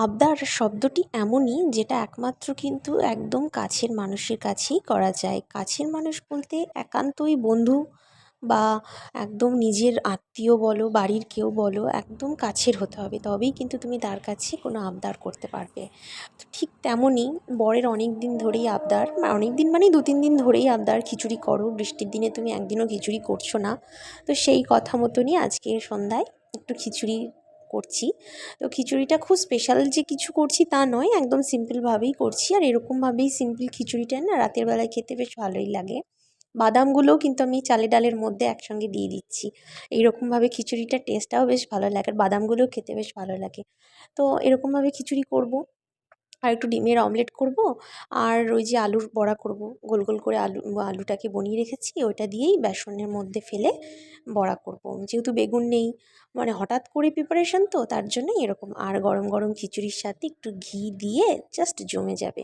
আবদার শব্দটি এমনই যেটা একমাত্র কিন্তু একদম কাছের মানুষের কাছেই করা যায়। কাছের মানুষ বলতে একান্তই বন্ধু বা একদম নিজের আত্মীয় বলো, বাড়ির কেউ বলো, একদম কাছের হতে হবে। তবেই কিন্তু তুমি তার কাছে কোনো আবদার করতে পারবে। তো ঠিক তেমনই বরের অনেক দিন ধরেই আবদার, অনেক দিন মানে 2-3 দিন ধরেই আবদার, খিচুড়ি করো। বৃষ্টির দিনে তুমি একদিনও খিচুড়ি করছো না। তো সেই কথা মতনই আজকে সন্ধ্যায় একটু খিচুড়ি করছি। তো খিচুড়িটা খুব স্পেশাল যে কিছু করছি তা নয়, একদম সিম্পলভাবেই করছি। আর এরকমভাবেই সিম্পল খিচুড়িটা না রাতের বেলায় খেতে বেশ ভালোই লাগে। বাদামগুলোও কিন্তু আমি চালে ডালের মধ্যে একসঙ্গে দিয়ে দিচ্ছি। এইরকমভাবে খিচুড়িটার টেস্টটাও বেশ ভালো লাগে, আর বাদামগুলোও খেতে বেশ ভালো লাগে। তো এরকমভাবে খিচুড়ি করব। আর একটু ডিমের অমলেট করব। আর ওই যে আলুর বড়া করব, গোল গোল করে আলুটাকে বনিয়ে রেখেছি, ওইটা দিয়েই বেসনের মধ্যে ফেলে বড়া করব। যেহেতু বেগুন নেই, মানে হঠাৎ করে প্রিপারেশন, তো তার জন্যই এরকম। আর গরম গরম খিচুড়ির সাথে একটু ঘি দিয়ে জাস্ট জমে যাবে।